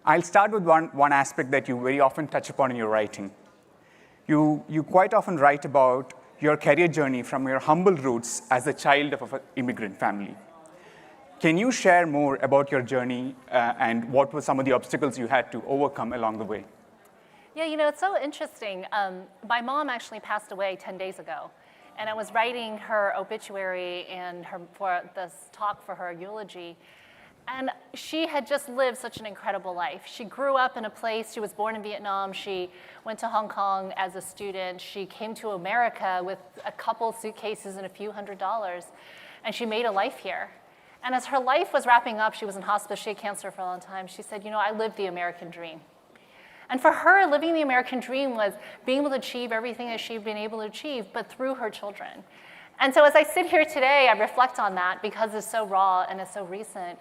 I'll start with one aspect that you very often touch upon in your writing. You quite often write about your career journey from your humble roots as a child of an immigrant family. Can you share more about your journey and what were some of the obstacles you had to overcome along the way? Yeah, it's so interesting. My mom actually passed away 10 days ago, and I was writing her obituary and for this talk for her eulogy, and she had just lived such an incredible life. She grew up in a place, she was born in Vietnam, she went to Hong Kong as a student, she came to America with a couple suitcases and a few $100s, and she made a life here. And as her life was wrapping up, she was in hospice, she had cancer for a long time, she said, I lived the American dream. And for her, living the American dream was being able to achieve everything that she'd been able to achieve, but through her children. And so as I sit here today, I reflect on that because it's so raw and it's so recent,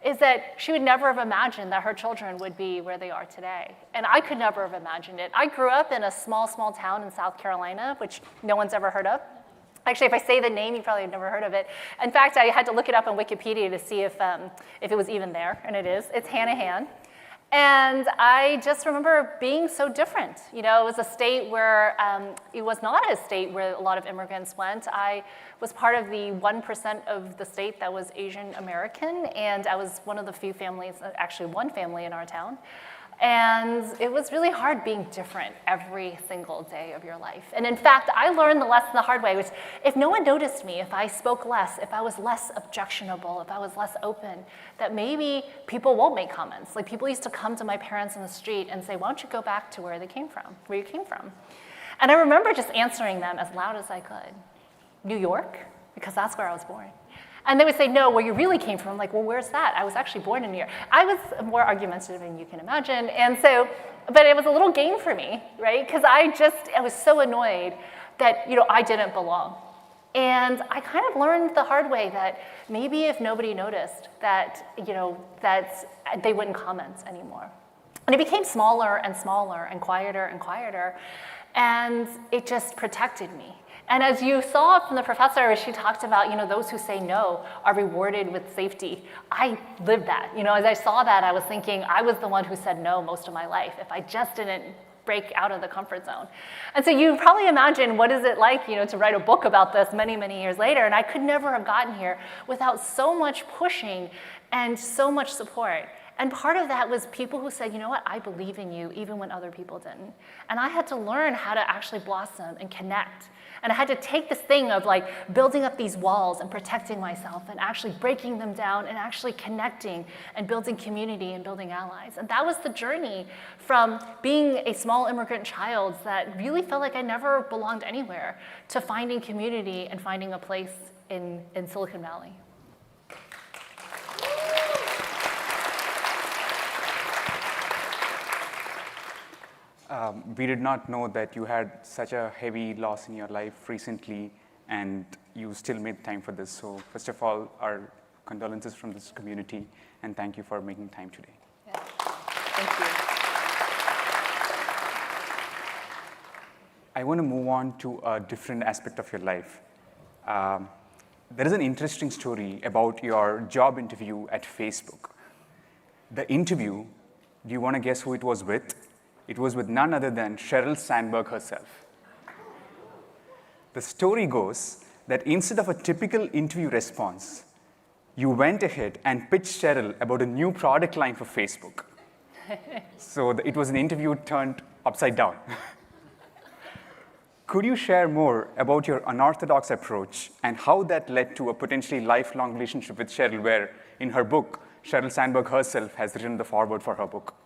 is that she would never have imagined that her children would be where they are today. And I could never have imagined it. I grew up in a small town in South Carolina, which no one's ever heard of. Actually, if I say the name, you probably have never heard of it. In fact, I had to look it up on Wikipedia to see if it was even there, and it is. It's Hanahan. And I just remember being so different. It was a state where, it was not a state where a lot of immigrants went. I was part of the 1% of the state that was Asian American, and I was one of the few families, actually one family in our town. And it was really hard being different every single day of your life. And in fact, I learned the lesson the hard way, which if no one noticed me, if I spoke less, if I was less objectionable, if I was less open, that maybe people won't make comments. Like people used to come to my parents in the street and say, why don't you go back to where you came from? And I remember just answering them as loud as I could. New York, because that's where I was born. And they would say, no, where you really came from. I'm like, well, where's that? I was actually born in New York. I was more argumentative than you can imagine. And so, but it was a little game for me, right? Because I was so annoyed that, I didn't belong. And I kind of learned the hard way that maybe if nobody noticed that, that they wouldn't comment anymore. And it became smaller and smaller and quieter. And it just protected me. And as you saw from the professor, she talked about, those who say no are rewarded with safety. I lived that. As I saw that, I was thinking I was the one who said no most of my life if I just didn't break out of the comfort zone. And so you probably imagine what is it like, to write a book about this many, many years later. And I could never have gotten here without so much pushing and so much support. And part of that was people who said, I believe in you, even when other people didn't. And I had to learn how to actually blossom and connect. And I had to take this thing of building up these walls and protecting myself and actually breaking them down and actually connecting and building community and building allies. And that was the journey from being a small immigrant child that really felt like I never belonged anywhere to finding community and finding a place in Silicon Valley. We did not know that you had such a heavy loss in your life recently, and you still made time for this. So first of all, our condolences from this community, and thank you for making time today. Yeah. Thank you. I want to move on to a different aspect of your life. There is an interesting story about your job interview at Facebook. The interview, do you want to guess who it was with? It was with none other than Sheryl Sandberg herself. The story goes that instead of a typical interview response, you went ahead and pitched Sheryl about a new product line for Facebook. So it was an interview turned upside down. Could you share more about your unorthodox approach and how that led to a potentially lifelong relationship with Sheryl, where in her book, Sheryl Sandberg herself has written the foreword for her book?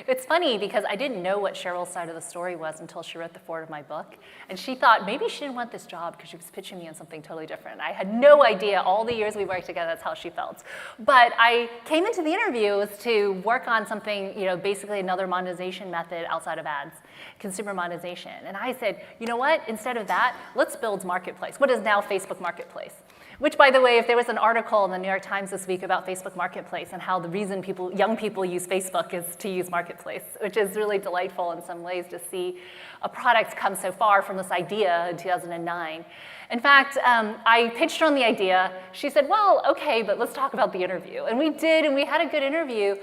It's funny because I didn't know what Sheryl's side of the story was until she wrote the foreword of my book. And she thought maybe she didn't want this job because she was pitching me on something totally different. I had no idea. All the years we worked together, that's how she felt. But I came into the interviews to work on something, basically another monetization method outside of ads, consumer monetization. And I said, you know what? Instead of that, let's build Marketplace. What is now Facebook Marketplace? Which, by the way, if there was an article in the New York Times this week about Facebook Marketplace and how the reason young people use Facebook is to use Marketplace, which is really delightful in some ways to see a product come so far from this idea in 2009. In fact, I pitched her on the idea. She said, well, okay, but let's talk about the interview. And we did, and we had a good interview.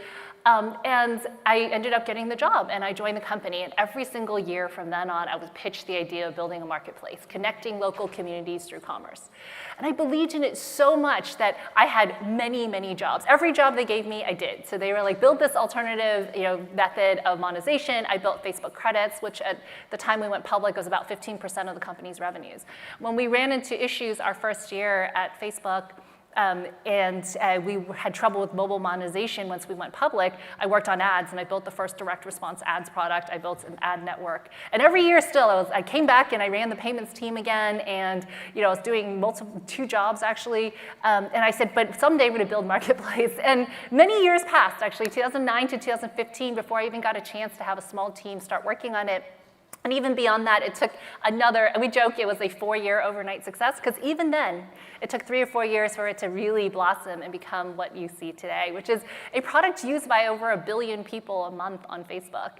And I ended up getting the job, and I joined the company. And every single year from then on, I was pitched the idea of building a marketplace, connecting local communities through commerce. And I believed in it so much that I had many, many jobs. Every job they gave me, I did. So they were like, build this alternative method of monetization. I built Facebook credits, which at the time we went public was about 15% of the company's revenues. When we ran into issues our first year at Facebook, and we had trouble with mobile monetization once we went public, I worked on ads, and I built the first direct response ads product. I built an ad network. And every year still, I came back and I ran the payments team again, and I was doing two jobs actually. And I said, but someday we're gonna build Marketplace. And many years passed, actually, 2009 to 2015, before I even got a chance to have a small team start working on it. And even beyond that, it took another, and we joke it was a 4-year overnight success, because even then, it took 3 or 4 years for it to really blossom and become what you see today, which is a product used by over 1 billion people a month on Facebook.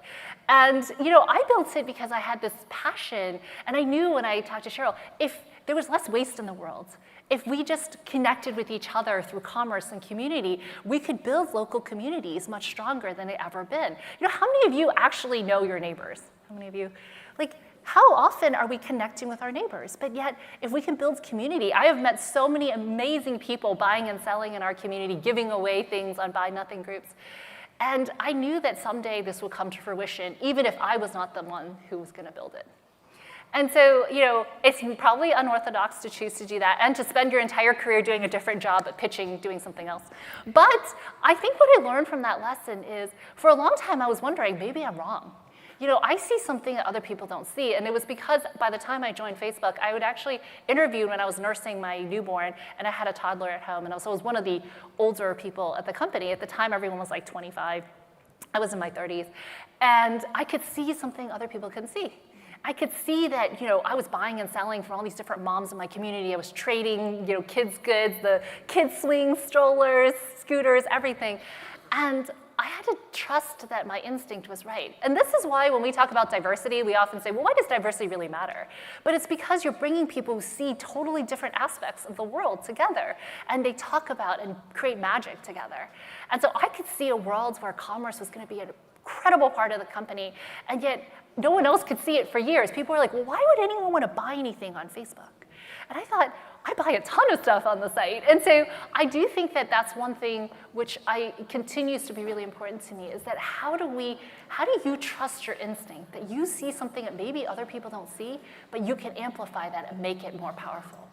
And I built it because I had this passion, and I knew when I talked to Cheryl, if there was less waste in the world, if we just connected with each other through commerce and community, we could build local communities much stronger than they've ever been. How many of you actually know your neighbors? How many of you? How often are we connecting with our neighbors? But yet, if we can build community, I have met so many amazing people buying and selling in our community, giving away things on Buy Nothing groups. And I knew that someday this would come to fruition, even if I was not the one who was going to build it. And so, it's probably unorthodox to choose to do that and to spend your entire career doing a different job at pitching, doing something else. But I think what I learned from that lesson is, for a long time I was wondering, maybe I'm wrong. I see something that other people don't see, and it was because by the time I joined Facebook, I would actually interview when I was nursing my newborn, and I had a toddler at home, and I was one of the older people at the company. At the time, everyone was like 25. I was in my 30s, and I could see something other people couldn't see. I could see that, I was buying and selling for all these different moms in my community. I was trading, kids' goods, the kids' swings, strollers, scooters, everything. And I had to trust that my instinct was right. And this is why when we talk about diversity, we often say, well, why does diversity really matter? But it's because you're bringing people who see totally different aspects of the world together, and they talk about and create magic together. And so I could see a world where commerce was going to be an incredible part of the company, and yet no one else could see it for years. People were like, well, why would anyone want to buy anything on Facebook? And I thought, I buy a ton of stuff on the site. And so I do think that that's one thing which continues to be really important to me, is that how do you trust your instinct, that you see something that maybe other people don't see, but you can amplify that and make it more powerful?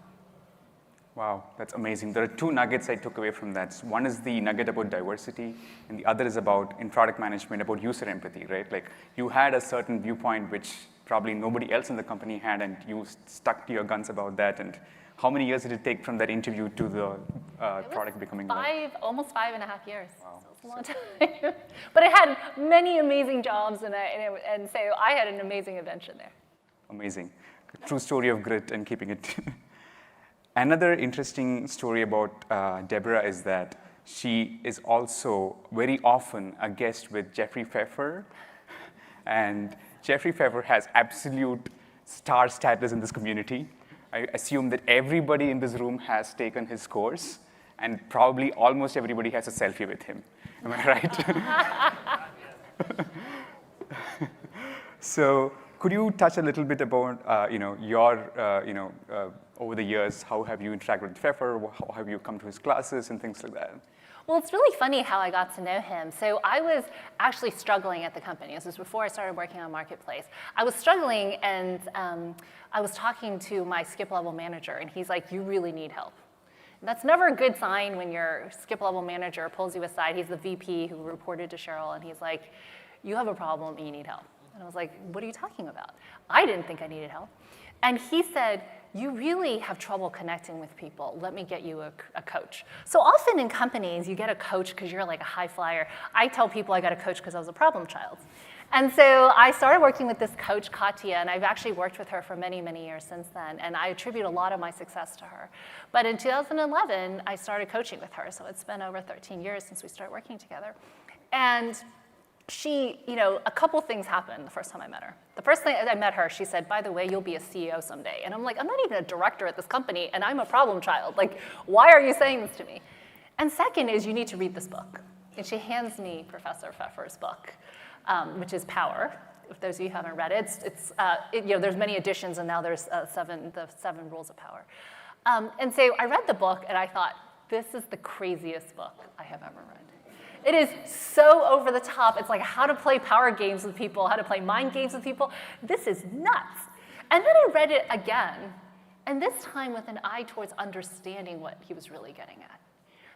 Wow, that's amazing. There are 2 nuggets I took away from that. One is the nugget about diversity, and the other is about, in product management, about user empathy, right? Like, you had a certain viewpoint which probably nobody else in the company had, and you stuck to your guns about that. And how many years did it take from that interview to the product becoming almost 5.5 years. Wow. So it's a long time. But I had many amazing jobs, and so I had an amazing invention there. Amazing. True story of grit and keeping it. Another interesting story about Deborah is that she is also very often a guest with Jeffrey Pfeffer. And Jeffrey Pfeffer has absolute star status in this community. I assume that everybody in this room has taken his course, and probably almost everybody has a selfie with him. Am I right? So could you touch a little bit about over the years, how have you interacted with Pfeffer? How have you come to his classes and things like that? Well, it's really funny how I got to know him. So I was actually struggling at the company. This was before I started working on Marketplace. I was struggling, and I was talking to my skip-level manager, and he's like, you really need help. And that's never a good sign when your skip-level manager pulls you aside. He's the VP who reported to Cheryl, and he's like, you have a problem and you need help. And I was like, what are you talking about? I didn't think I needed help. And he said, you really have trouble connecting with people. Let me get you a coach. So often in companies, you get a coach because you're like a high flyer. I tell people I got a coach because I was a problem child. And so I started working with this coach, Katya, and I've actually worked with her for many, many years since then, and I attribute a lot of my success to her. But in 2011, I started coaching with her, so it's been over 13 years since we started working together. And she, a couple things happened the first time I met her. The first thing I met her, she said, by the way, you'll be a CEO someday. And I'm like, I'm not even a director at this company, and I'm a problem child. Like, why are you saying this to me? And second is, you need to read this book. and she hands me Professor Pfeffer's book, which is Power. If those of you who haven't read it, there's many editions, and now there's the 7 Rules of Power. And so I read the book, and I thought, this is the craziest book I have ever read. It is so over the top. It's like how to play power games with people, how to play mind games with people. This is nuts. And then I read it again, and this time with an eye towards understanding what he was really getting at.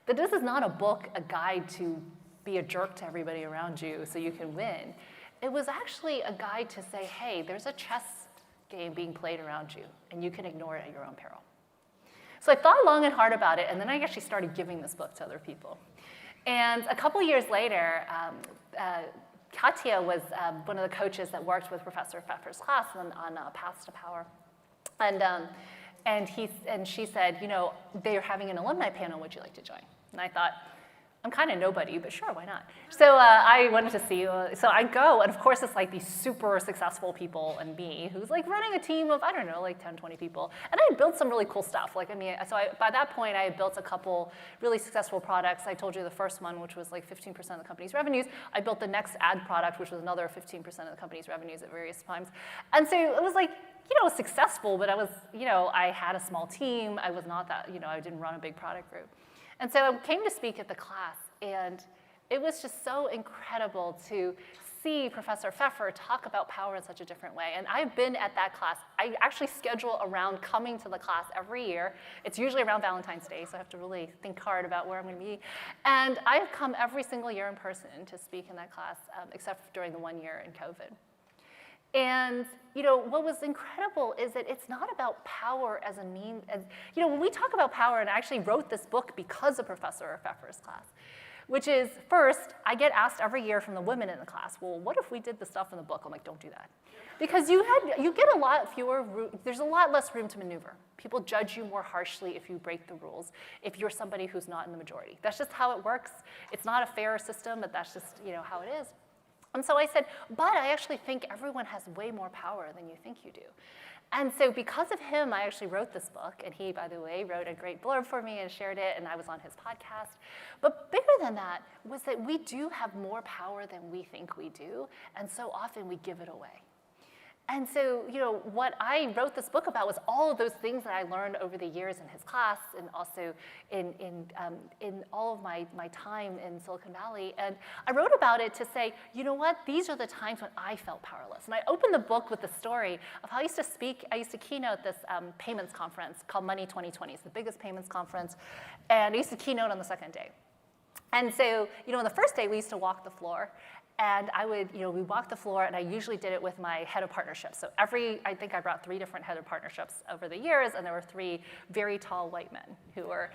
That this is not a book, a guide to be a jerk to everybody around you so you can win. It was actually a guide to say, hey, there's a chess game being played around you, and you can ignore it at your own peril. So I thought long and hard about it, and then I actually started giving this book to other people. And a couple years later, Katya was one of the coaches that worked with Professor Pfeffer's class on Paths to Power. And she said, they're having an alumni panel, would you like to join? And I thought, I'm kind of nobody, but sure, why not? So I wanted to see, so I go, and of course it's like these super successful people and me, who's like running a team of, I don't know, like 10, 20 people. And I had built some really cool stuff. By that point, I had built a couple really successful products. I told you the first one, which was like 15% of the company's revenues. I built the next ad product, which was another 15% of the company's revenues at various times. And so it was like, successful, but I was, I had a small team. I was not that, I didn't run a big product group. And so I came to speak at the class, and it was just so incredible to see Professor Pfeffer talk about power in such a different way. And I've been at that class. I actually schedule around coming to the class every year. It's usually around Valentine's Day, so I have to really think hard about where I'm going to be. And I've come every single year in person to speak in that class, except during the 1 year in COVID. And what was incredible is that it's not about power as a mean. When we talk about power, and I actually wrote this book because of Professor Pfeffer's class, which is, first, I get asked every year from the women in the class, well, what if we did the stuff in the book? I'm like, don't do that. Because you get a lot fewer, there's a lot less room to maneuver. People judge you more harshly if you break the rules, if you're somebody who's not in the majority. That's just how it works. It's not a fair system, but that's just how it is. And so I said, but I actually think everyone has way more power than you think you do. And so because of him, I actually wrote this book. And he, by the way, wrote a great blurb for me and shared it, and I was on his podcast. But bigger than that was that we do have more power than we think we do, and so often we give it away. And so, what I wrote this book about was all of those things that I learned over the years in his class, and also in all of my time in Silicon Valley. And I wrote about it to say, these are the times when I felt powerless. And I opened the book with the story of how I used to keynote this payments conference called Money 2020. It's the biggest payments conference. And I used to keynote on the second day. And so, on the first day, we used to walk the floor. And we walked the floor, and I usually did it with my head of partnerships. So I think I brought 3 different head of partnerships over the years, and there were 3 very tall white men who were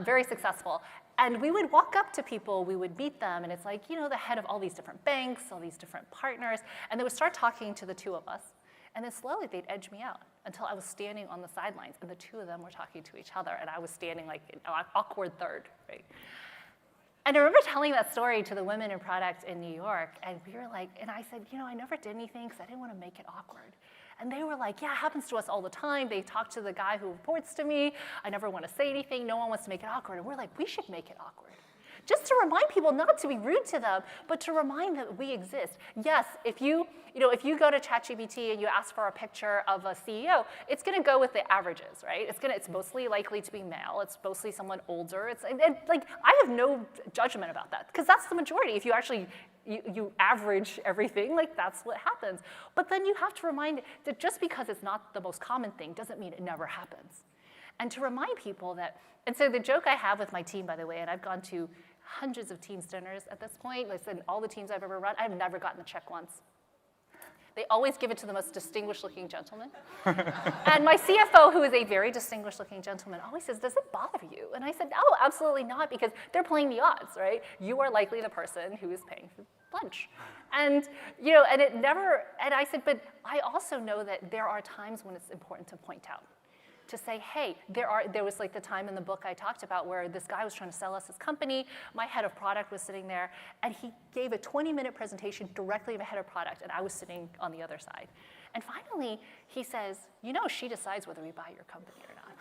very successful. And we would walk up to people, we would meet them, and it's like, the head of all these different banks, all these different partners, and they would start talking to the 2 of us. And then slowly they'd edge me out until I was standing on the sidelines, and the 2 of them were talking to each other, and I was standing like an awkward third, right? And I remember telling that story to the women in product in New York, and we were like, and I said, I never did anything because I didn't want to make it awkward. And they were like, yeah, it happens to us all the time. They talk to the guy who reports to me. I never want to say anything. No one wants to make it awkward. And we're like, we should make it awkward. Just to remind people not to be rude to them, but to remind them that we exist. Yes, if you go to ChatGPT and you ask for a picture of a CEO, it's going to go with the averages, right? It's mostly likely to be male. It's mostly someone older. And I have no judgment about that because that's the majority. If you actually you average everything, that's what happens. But then you have to remind that just because it's not the most common thing doesn't mean it never happens. And to remind people that, and so the joke I have with my team, by the way, and I've gone to hundreds of teams dinners at this point. Listen, all the teams I've ever run, I've never gotten a check once. They always give it to the most distinguished-looking gentleman. And my CFO, who is a very distinguished-looking gentleman, always says, does it bother you? And I said, no, absolutely not, because they're playing the odds, right? You are likely the person who is paying for lunch. And, and it never, and I said, but I also know that there are times when it's important to point out. To say, hey, there was like the time in the book I talked about where this guy was trying to sell us his company. My head of product was sitting there, and he gave a 20-minute presentation directly to the head of product, and I was sitting on the other side. And finally, he says, she decides whether we buy your company or not.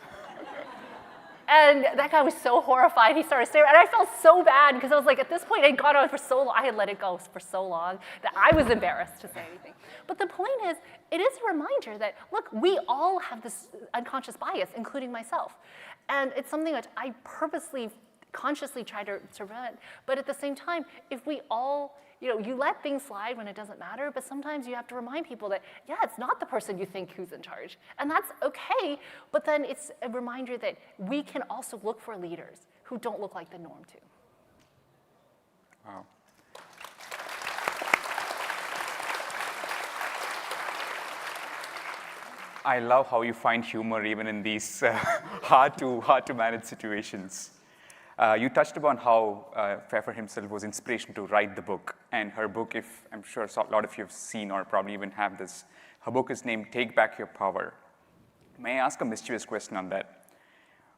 And that guy was so horrified. He started staring, and I felt so bad because I was like, at this point, I'd gone on for so long. I had let it go for so long that I was embarrassed to say anything. But the point is, it is a reminder that, look, we all have this unconscious bias, including myself. And it's something that I purposely, consciously try to prevent. But at the same time, if we all, you let things slide when it doesn't matter, but sometimes you have to remind people that, yeah, it's not the person you think who's in charge. And that's okay, but then it's a reminder that we can also look for leaders who don't look like the norm too. Wow. I love how you find humor even in these hard to manage situations. You touched upon how Pfeffer himself was inspiration to write the book. And her book, if I'm sure a lot of you have seen or probably even have this, her book is named Take Back Your Power. May I ask a mischievous question on that?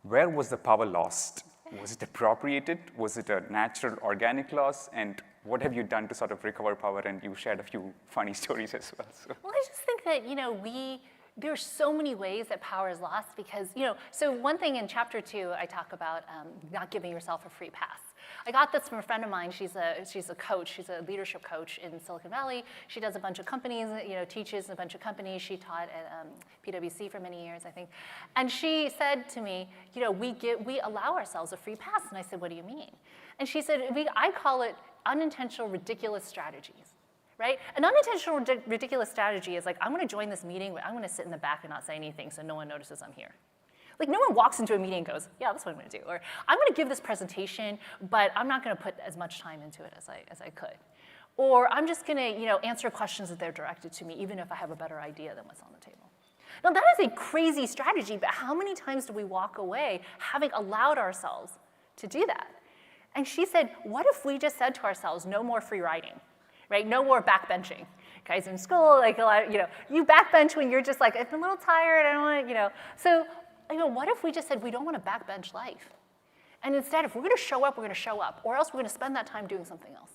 Where was the power lost? Was it appropriated? Was it a natural, organic loss? And what have you done to sort of recover power? And you shared a few funny stories as well. So. Well, I just think that, there's so many ways that power is lost because, so one thing in chapter 2, I talk about not giving yourself a free pass. I got this from a friend of mine. She's a coach. She's a leadership coach in Silicon Valley. She does a bunch of companies, teaches a bunch of companies. She taught at PwC for many years, I think. And she said to me, we allow ourselves a free pass. And I said, what do you mean? And she said, I call it unintentional, ridiculous strategies. Right? An unintentional, ridiculous strategy is like, I'm going to join this meeting, but I'm going to sit in the back and not say anything so no one notices I'm here. Like, no one walks into a meeting and goes, yeah, that's what I'm going to do. Or I'm going to give this presentation, but I'm not going to put as much time into it as I could. Or I'm just going to, answer questions that they're directed to me, even if I have a better idea than what's on the table. Now, that is a crazy strategy, but how many times do we walk away having allowed ourselves to do that? And she said, what if we just said to ourselves, no more free riding? Right? No more backbenching. Guys in school, like a lot, you backbench when you're just like, I'm a little tired, I don't want, So, what if we just said we don't want to backbench life? And instead, if we're going to show up, we're going to show up, or else we're going to spend that time doing something else.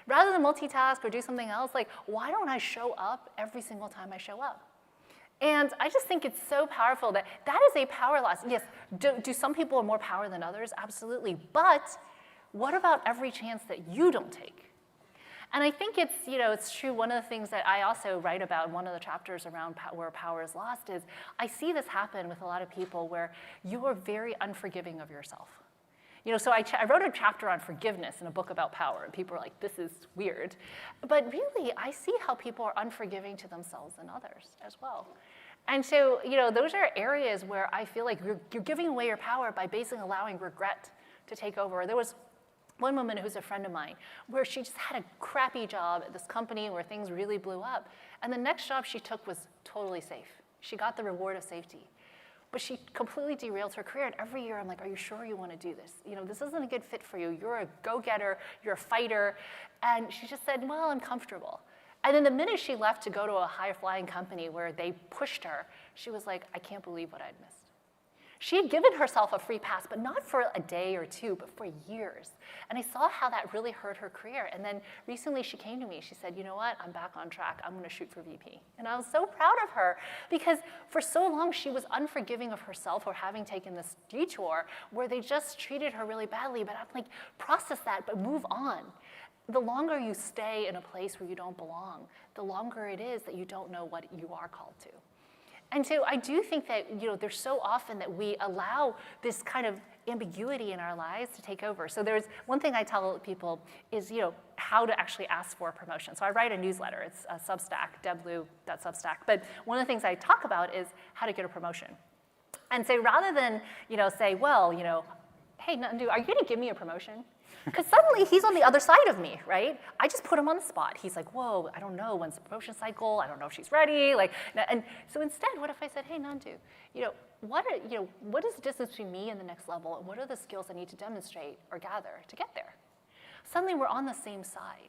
Rather than multitask or do something else, like, why don't I show up every single time I show up? And I just think it's so powerful that is a power loss. Yes, do some people have more power than others? Absolutely. But what about every chance that you don't take? And I think it's true. One of the things that I also write about in one of the chapters around where power is lost is I see this happen with a lot of people where you are very unforgiving of yourself. So I wrote a chapter on forgiveness in a book about power, and people are like, this is weird. But really, I see how people are unforgiving to themselves and others as well. And so, those are areas where I feel like you're giving away your power by basically allowing regret to take over. There was one woman who's a friend of mine where she just had a crappy job at this company where things really blew up. And the next job she took was totally safe. She got the reward of safety. But she completely derailed her career. And every year I'm like, are you sure you want to do this? This isn't a good fit for you. You're a go-getter. You're a fighter. And she just said, well, I'm comfortable. And then the minute she left to go to a high-flying company where they pushed her, she was like, I can't believe what I'd missed. She had given herself a free pass, but not for a day or two, but for years. And I saw how that really hurt her career. And then recently she came to me. She said, you know what? I'm back on track. I'm going to shoot for VP. And I was so proud of her because for so long she was unforgiving of herself for having taken this detour where they just treated her really badly. But I'm like, process that, but move on. The longer you stay in a place where you don't belong, the longer it is that you don't know what you are called to. And so I do think that there's so often that we allow this kind of ambiguity in our lives to take over. So there's one thing I tell people is how to actually ask for a promotion. So I write a newsletter. It's a Substack, debliu.substack. But one of the things I talk about is how to get a promotion. And so rather than say, well, hey, Nandu, are you going to give me a promotion? Because suddenly he's on the other side of me, right? I just put him on the spot. He's like, whoa, I don't know, when's the promotion cycle? I don't know if she's ready. And so instead, what if I said, hey, Nandu, what is the distance between me and the next level, and what are the skills I need to demonstrate or gather to get there? Suddenly we're on the same side.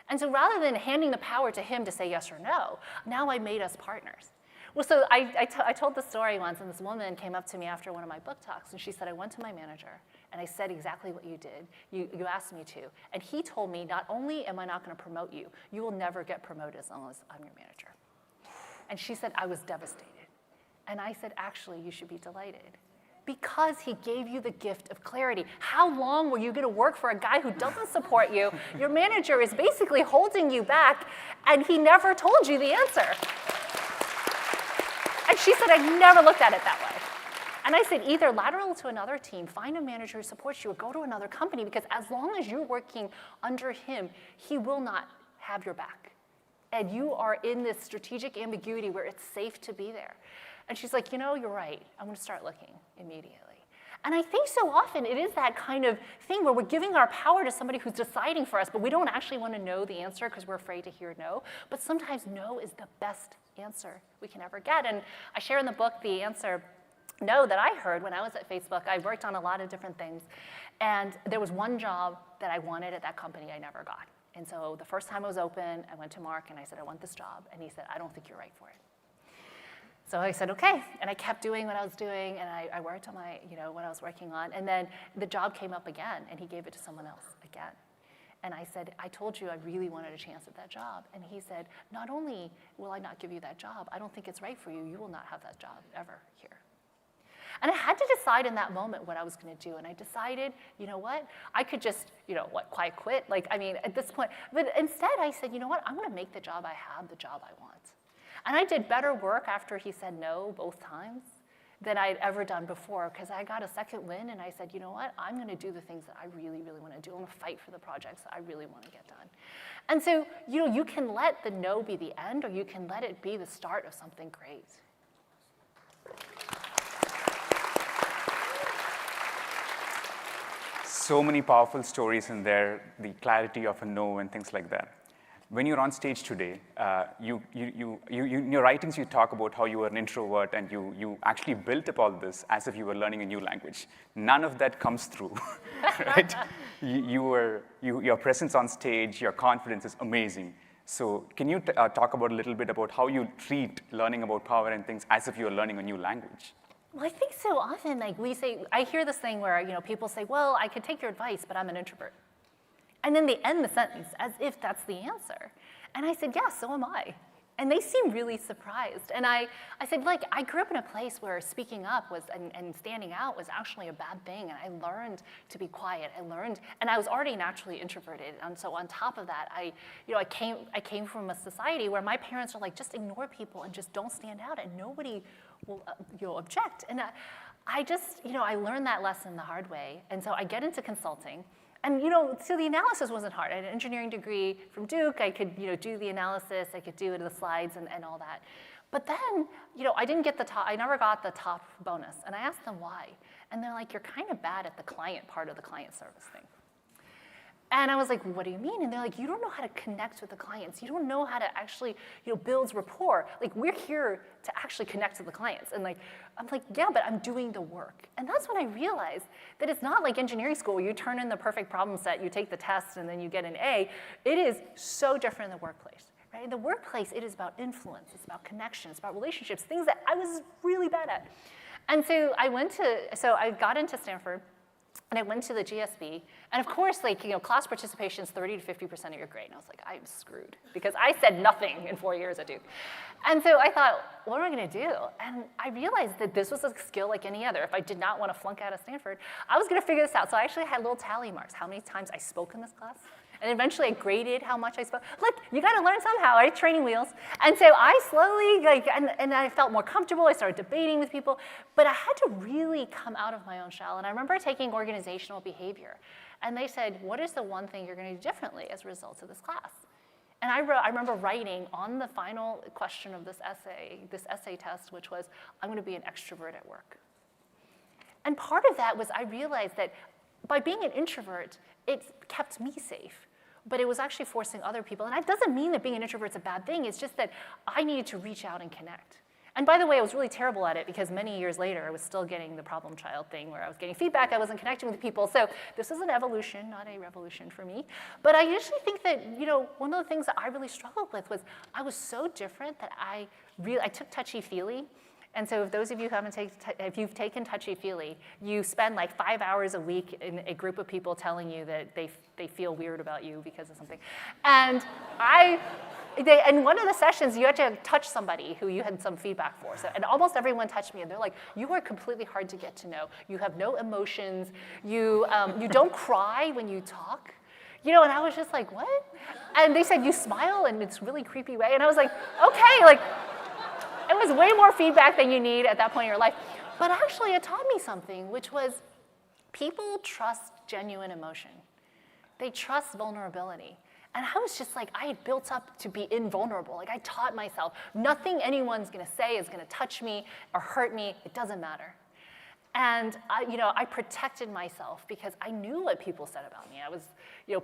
And so rather than handing the power to him to say yes or no, now I made us partners. Well, so I told the story once, and this woman came up to me after one of my book talks, and she said, I went to my manager, and I said exactly what you did. You asked me to. And he told me, not only am I not going to promote you, you will never get promoted as long as I'm your manager. And she said, I was devastated. And I said, actually, you should be delighted. Because he gave you the gift of clarity. How long were you going to work for a guy who doesn't support you? Your manager is basically holding you back, and he never told you the answer. And she said, I never looked at it that way. And I said, either lateral to another team, find a manager who supports you, or go to another company, because as long as you're working under him, he will not have your back. And you are in this strategic ambiguity where it's safe to be there. And she's like, you're right. I'm going to start looking immediately. And I think so often it is that kind of thing where we're giving our power to somebody who's deciding for us, but we don't actually want to know the answer because we're afraid to hear no. But sometimes no is the best answer we can ever get. And I share in the book the answer no that I heard when I was at Facebook. I worked on a lot of different things. And there was one job that I wanted at that company I never got. And so the first time it was open, I went to Mark and I said, I want this job. And he said, I don't think you're right for it. So I said, okay, and I kept doing what I was doing, and I worked on my, what I was working on, and then the job came up again, and he gave it to someone else again. And I said, I told you I really wanted a chance at that job. And he said, not only will I not give you that job, I don't think it's right for you. You will not have that job ever here. And I had to decide in that moment what I was going to do. And I decided, you know what? I could just, quiet quit. At this point. But instead, I said, you know what? I'm going to make the job I have the job I want. And I did better work after he said no both times than I had ever done before, because I got a second win, and I said, you know what? I'm going to do the things that I really, really want to do. I'm going to fight for the projects that I really want to get done. And so, you can let the no be the end, or you can let it be the start of something great. So many powerful stories in there, the clarity of a no and things like that. When you're on stage today, in your writings, you talk about how you were an introvert and you actually built up all this as if you were learning a new language. None of that comes through, right? Your presence on stage, your confidence is amazing. So can you talk about a little bit about how you treat learning about power and things as if you were learning a new language? Well, I think so often, I hear this thing where, people say, well, I could take your advice, but I'm an introvert. And then they end the sentence as if that's the answer. And I said, yeah, so am I. And they seemed really surprised. And I said, I grew up in a place where speaking up and standing out was actually a bad thing. And I learned to be quiet. And I was already naturally introverted. And so on top of that, I came from a society where my parents are like, just ignore people and just don't stand out, and nobody will object. And I learned that lesson the hard way. And so I get into consulting. And so the analysis wasn't hard. I had an engineering degree from Duke. I could do the analysis. I could do the slides and all that. But then I didn't get the top. I never got the top bonus. And I asked them why. And they're like, you're kind of bad at the client part of the client service thing. And I was like, what do you mean? And they're like, you don't know how to connect with the clients. You don't know how to actually build rapport. We're here to actually connect with the clients. And I'm like, yeah, but I'm doing the work. And that's when I realized that it's not like engineering school where you turn in the perfect problem set, you take the test, and then you get an A. It is so different in the workplace. Right? In the workplace, it is about influence. It's about connections. It's about relationships, things that I was really bad at. And so I got into Stanford. And I went to the GSB, and of course, class participation is 30 to 50% of your grade. And I was like, I'm screwed, because I said nothing in 4 years at Duke. And so I thought, what am I going to do? And I realized that this was a skill like any other. If I did not want to flunk out of Stanford, I was going to figure this out. So I actually had little tally marks, how many times I spoke in this class. And eventually I graded how much I spoke. Look, you got to learn somehow, right? Training wheels. And so I slowly, and I felt more comfortable. I started debating with people. But I had to really come out of my own shell. And I remember taking organizational behavior. And they said, what is the one thing you're going to do differently as a result of this class? And I remember writing on the final question of this essay test, which was, I'm going to be an extrovert at work. And part of that was I realized that by being an introvert, it kept me safe. But it was actually forcing other people. And that doesn't mean that being an introvert is a bad thing. It's just that I needed to reach out and connect. And by the way, I was really terrible at it, because many years later, I was still getting the problem child thing where I was getting feedback. I wasn't connecting with people. So this is an evolution, not a revolution for me. But I usually think that one of the things that I really struggled with was I was so different that I took touchy-feely. And so if those of you who haven't if you've taken touchy-feely, you spend like 5 hours a week in a group of people telling you that they feel weird about you because of something. And in one of the sessions, you had to touch somebody who you had some feedback for. And almost everyone touched me, and they're like, you are completely hard to get to know. You have no emotions. You don't cry when you talk. And I was just like, what? And they said, you smile in this really creepy way. And I was like, okay, like, it was way more feedback than you need at that point in your life. But actually, it taught me something, which was people trust genuine emotion. They trust vulnerability. And I was just like, I had built up to be invulnerable. Like, I taught myself, nothing anyone's going to say is going to touch me or hurt me. It doesn't matter. And I protected myself because I knew what people said about me.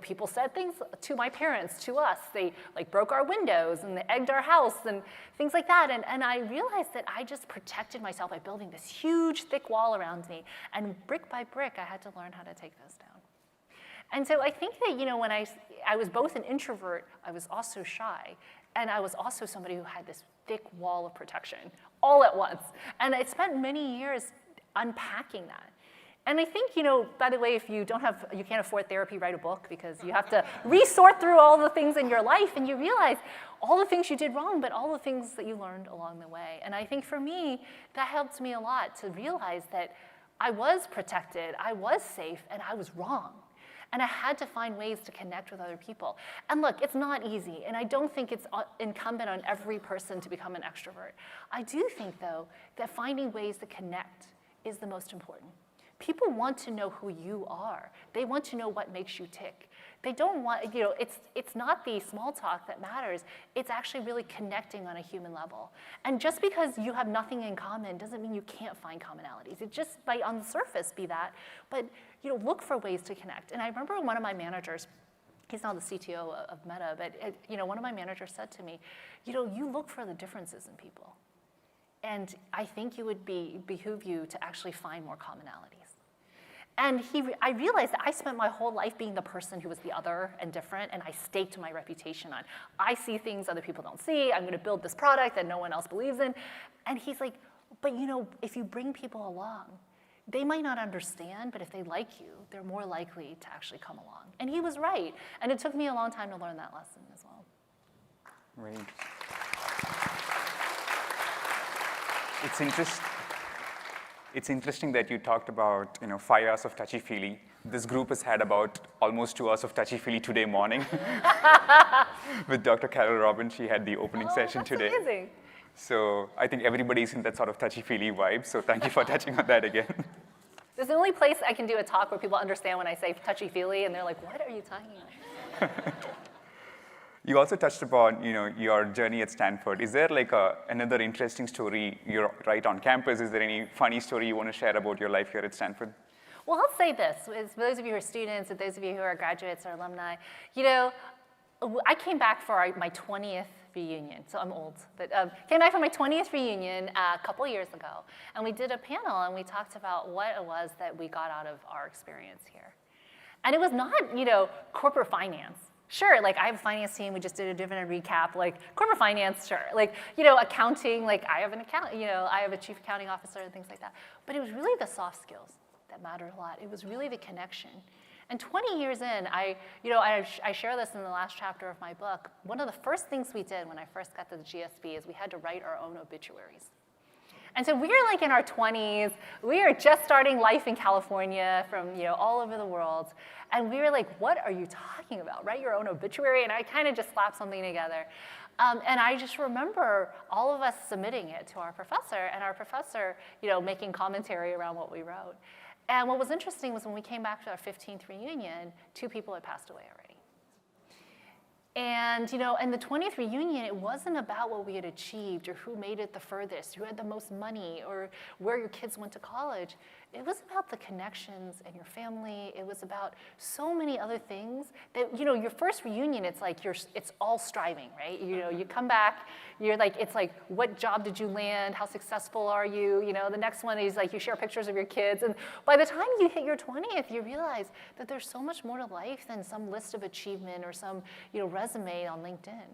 People said things to my parents, to us. They like broke our windows and they egged our house and things like that. And I realized that I just protected myself by building this huge, thick wall around me. And brick by brick, I had to learn how to take those down. And so I think that, when I was both an introvert, I was also shy, and I was also somebody who had this thick wall of protection all at once. And I spent many years unpacking that. And I think, by the way, if you can't afford therapy, write a book, because you have to resort through all the things in your life, and you realize all the things you did wrong, but all the things that you learned along the way. And I think for me, that helped me a lot to realize that I was protected, I was safe, and I was wrong. And I had to find ways to connect with other people. And look, it's not easy, and I don't think it's incumbent on every person to become an extrovert. I do think, though, that finding ways to connect is the most important. People want to know who you are. They want to know what makes you tick. They don't want, it's not the small talk that matters. It's actually really connecting on a human level. And just because you have nothing in common doesn't mean you can't find commonalities. It just might on the surface be that, but look for ways to connect. And I remember one of my managers, he's now the CTO of Meta, but one of my managers said to me, you look for the differences in people. And I think it would behoove you to actually find more commonalities. And I realized that I spent my whole life being the person who was the other and different, and I staked my reputation on, I see things other people don't see, I'm gonna build this product that no one else believes in. And he's like, but if you bring people along, they might not understand, but if they like you, they're more likely to actually come along. And he was right. And it took me a long time to learn that lesson as well. Right. It's interesting that you talked about 5 hours of touchy-feely. This group has had about almost 2 hours of touchy-feely today morning. With Dr. Carol Robbins, she had the opening session today. That's amazing. So I think everybody's in that sort of touchy-feely vibe, so thank you for touching on that again. This is the only place I can do a talk where people understand when I say touchy-feely, and they're like, what are you talking about? You also touched upon, your journey at Stanford. Is there like another interesting story? You're right on campus. Is there any funny story you want to share about your life here at Stanford? Well, I'll say this. For those of you who are students, and those of you who are graduates or alumni, I came back for my 20th reunion, so I'm old, but came back for my 20th reunion a couple years ago, and we did a panel, and we talked about what it was that we got out of our experience here. And it was not, corporate finance. Sure, like I have a finance team, we just did a dividend recap, like corporate finance, sure. Like, accounting, like I have an I have a chief accounting officer and things like that. But it was really the soft skills that mattered a lot. It was really the connection. And 20 years in, I share this in the last chapter of my book. One of the first things we did when I first got to the GSB is we had to write our own obituaries. And so we were like in our 20s, we were just starting life in California from all over the world, and we were like, what are you talking about? Write your own obituary? And I kind of just slapped something together. And I just remember all of us submitting it to our professor, and our professor making commentary around what we wrote. And what was interesting was when we came back to our 15th reunion, 2 people had passed away already. And in the 20th reunion, it wasn't about what we had achieved or who made it the furthest, who had the most money, or where your kids went to college. It was about the connections and your family. It was about so many other things that, your first reunion, it's like it's all striving, right? You come back, you're like, it's like, what job did you land? How successful are you? The next one is like, you share pictures of your kids. And by the time you hit your 20th, you realize that there's so much more to life than some list of achievement or some, resume on LinkedIn.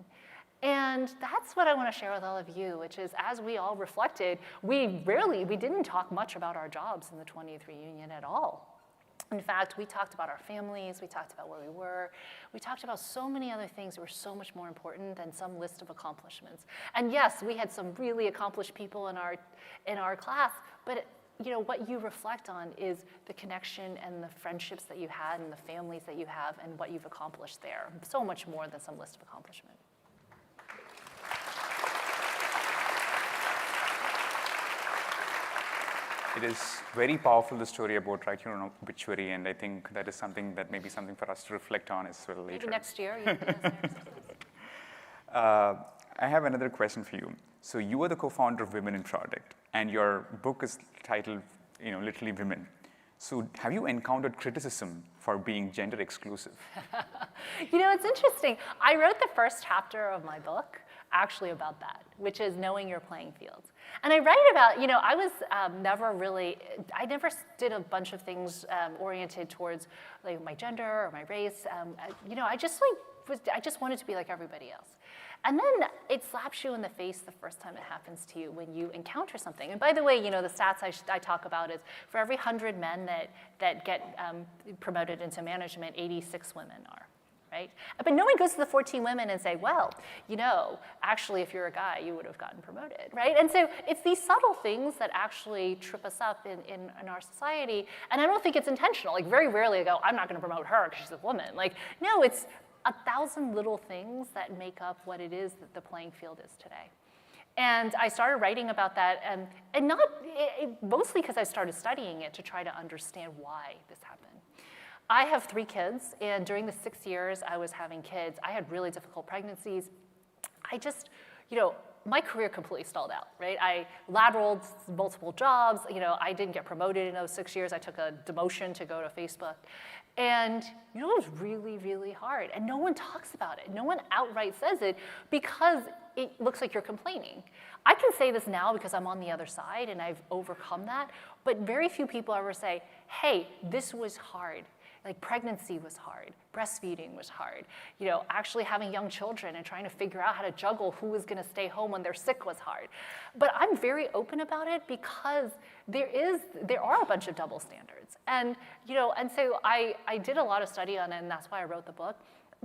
And that's what I want to share with all of you, which is as we all reflected, we didn't talk much about our jobs in the 20th reunion at all. In fact, we talked about our families, we talked about where we were, we talked about so many other things that were so much more important than some list of accomplishments. And yes, we had some really accomplished people in our class, but what you reflect on is the connection and the friendships that you had and the families that you have and what you've accomplished there. So much more than some list of accomplishments. It is very powerful, the story about writing your own obituary, and I think that is something that may be something for us to reflect on as well later. Maybe next year. Yes. I have another question for you. So you are the co-founder of Women in Product, and your book is titled, literally Women. So have you encountered criticism for being gender exclusive? It's interesting. I wrote the first chapter of my book actually about that, which is knowing your playing fields. And I write about, I was I never did a bunch of things oriented towards like my gender or my race. I just wanted to be like everybody else. And then it slaps you in the face the first time it happens to you when you encounter something. And by the way, the stats I talk about is for every 100 men that get promoted into management, 86 women are. Right? But no one goes to the 14 women and say, well, actually, if you're a guy, you would have gotten promoted, right? And so it's these subtle things that actually trip us up in our society. And I don't think it's intentional. Like very rarely I go, I'm not going to promote her because she's a woman. Like, no, it's 1,000 little things that make up what it is that the playing field is today. And I started writing about that, and not mostly because I started studying it to try to understand why this happened. I have 3 kids, and during the 6 years I was having kids, I had really difficult pregnancies. I just, my career completely stalled out, right? I lateraled multiple jobs. I didn't get promoted in those 6 years. I took a demotion to go to Facebook. And it was really, really hard. And no one talks about it. No one outright says it because it looks like you're complaining. I can say this now because I'm on the other side and I've overcome that. But very few people ever say, hey, this was hard. Like pregnancy was hard, breastfeeding was hard, actually having young children and trying to figure out how to juggle who was gonna stay home when they're sick was hard. But I'm very open about it because there are a bunch of double standards. And, and so I did a lot of study on it, and that's why I wrote the book.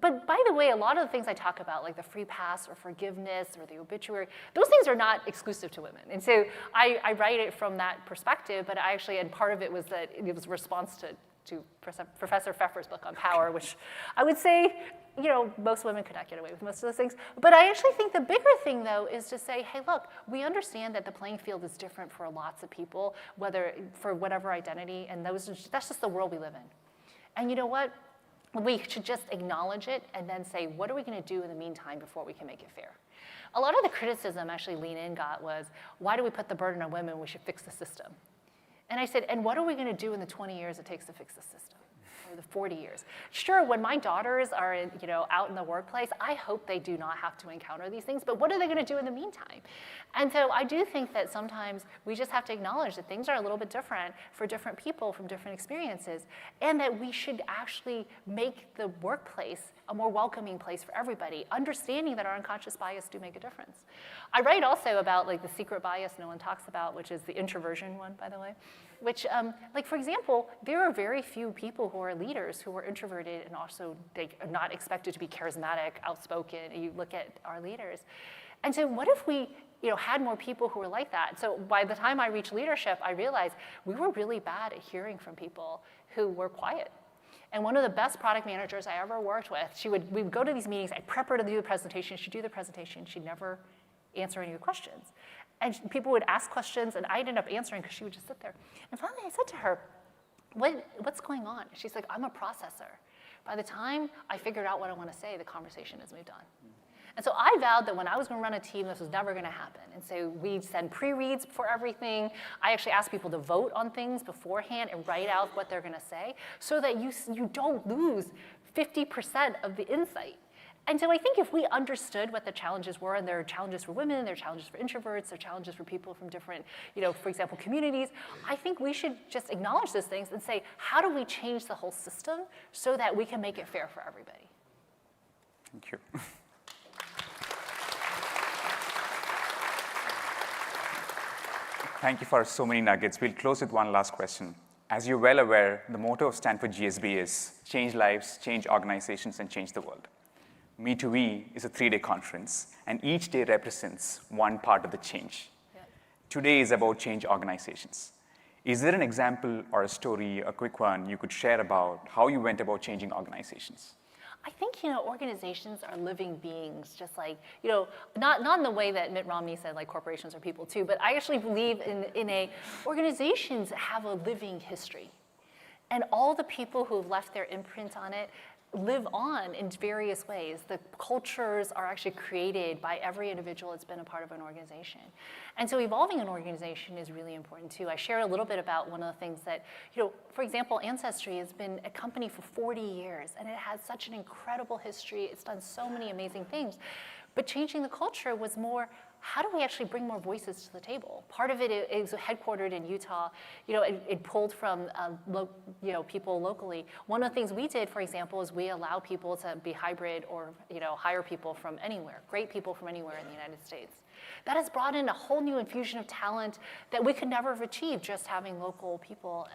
But by the way, a lot of the things I talk about, like the free pass or forgiveness or the obituary, those things are not exclusive to women. And so I write it from that perspective, but and part of it was that it was a response to Professor Pfeffer's book on power, which I would say, most women could not get away with most of those things. But I actually think the bigger thing, though, is to say, hey, look, we understand that the playing field is different for lots of people, for whatever identity, and that's just the world we live in. And you know what? We should just acknowledge it and then say, what are we going to do in the meantime before we can make it fair? A lot of the criticism actually Lean In got was, why do we put the burden on women? We should fix the system. And I said, and what are we going to do in the 20 years it takes to fix the system, or the 40 years? Sure, when my daughters are out in the workplace, I hope they do not have to encounter these things, but what are they going to do in the meantime? And so I do think that sometimes we just have to acknowledge that things are a little bit different for different people from different experiences, and that we should actually make the workplace a more welcoming place for everybody, understanding that our unconscious bias do make a difference. I write also about the secret bias no one talks about, which is the introversion one, by the way, which, for example, there are very few people who are leaders who are introverted and also are not expected to be charismatic, outspoken. You look at our leaders. And so what if we had more people who were like that? So by the time I reached leadership, I realized we were really bad at hearing from people who were quiet. And one of the best product managers I ever worked with, we would go to these meetings, I'd prep her to do the presentation, she'd do the presentation, she'd never answer any of the questions. And people would ask questions, and I'd end up answering because she would just sit there. And finally I said to her, what's going on? She's like, I'm a processor. By the time I figured out what I want to say, the conversation has moved on. And so I vowed that when I was going to run a team, this was never going to happen. And so we'd send pre-reads for everything. I actually asked people to vote on things beforehand and write out what they're going to say so that you don't lose 50% of the insight. And so I think if we understood what the challenges were, and there are challenges for women, there are challenges for introverts, there are challenges for people from different, for example, communities, I think we should just acknowledge those things and say, how do we change the whole system so that we can make it fair for everybody? Thank you. Thank you for so many nuggets. We'll close with one last question. As you're well aware, the motto of Stanford GSB is change lives, change organizations, and change the world. Me2We is a 3-day conference, and each day represents one part of the change. Yep. Today is about change organizations. Is there an example or a story, a quick one, you could share about how you went about changing organizations? I think, organizations are living beings, just like, not in the way that Mitt Romney said, like corporations are people too, but I actually believe organizations have a living history. And all the people who have left their imprint on it live on in various ways. The cultures are actually created by every individual that's been a part of an organization. And so evolving an organization is really important too. I shared a little bit about one of the things that, for example, Ancestry has been a company for 40 years, and it has such an incredible history. It's done so many amazing things. But changing the culture was more, how do we actually bring more voices to the table? Part of it is headquartered in Utah. It pulled from people locally. One of the things we did, for example, is we allow people to be hybrid or hire people from anywhere, great people from anywhere in the United States. That has brought in a whole new infusion of talent that we could never have achieved just having local people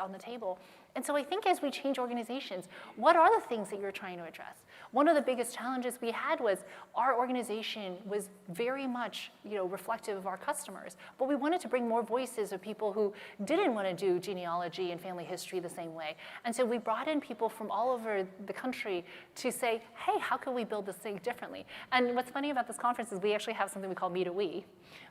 on the table. And so I think as we change organizations, what are the things that you're trying to address? One of the biggest challenges we had was our organization was very much reflective of our customers, but we wanted to bring more voices of people who didn't want to do genealogy and family history the same way. And so we brought in people from all over the country to say, hey, how can we build this thing differently? And what's funny about this conference is we actually have something we call Me2We,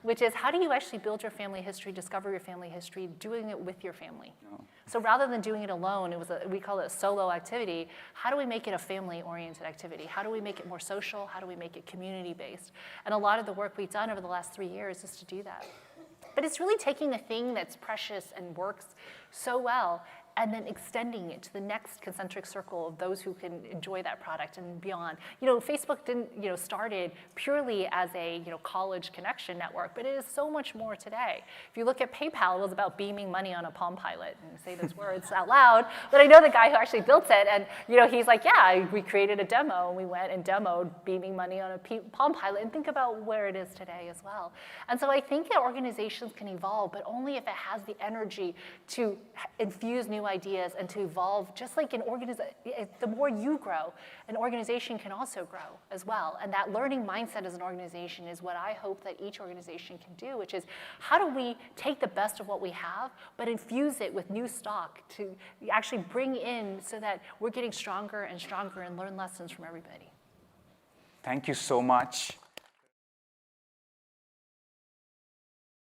which is how do you actually build your family history, discover your family history, doing it with your family. Oh. So rather than doing it alone, we call it a solo activity. How do we make it a family-oriented activity? How do we make it more social? How do we make it community-based? And a lot of the work we've done over the last 3 years is to do that. But it's really taking a thing that's precious and works so well and then extending it to the next concentric circle of those who can enjoy that product and beyond. Facebook didn't, started purely as a, college connection network, but it is so much more today. If you look at PayPal, it was about beaming money on a Palm Pilot, and say those words out loud, but I know the guy who actually built it, and, he's like, yeah, we created a demo, and we went and demoed beaming money on a Palm Pilot, and think about where it is today as well. And so I think that organizations can evolve, but only if it has the energy to infuse new ideas and to evolve, just like the more you grow, an organization can also grow as well. And that learning mindset as an organization is what I hope that each organization can do, which is how do we take the best of what we have, but infuse it with new stock to actually bring in so that we're getting stronger and stronger and learn lessons from everybody. Thank you so much.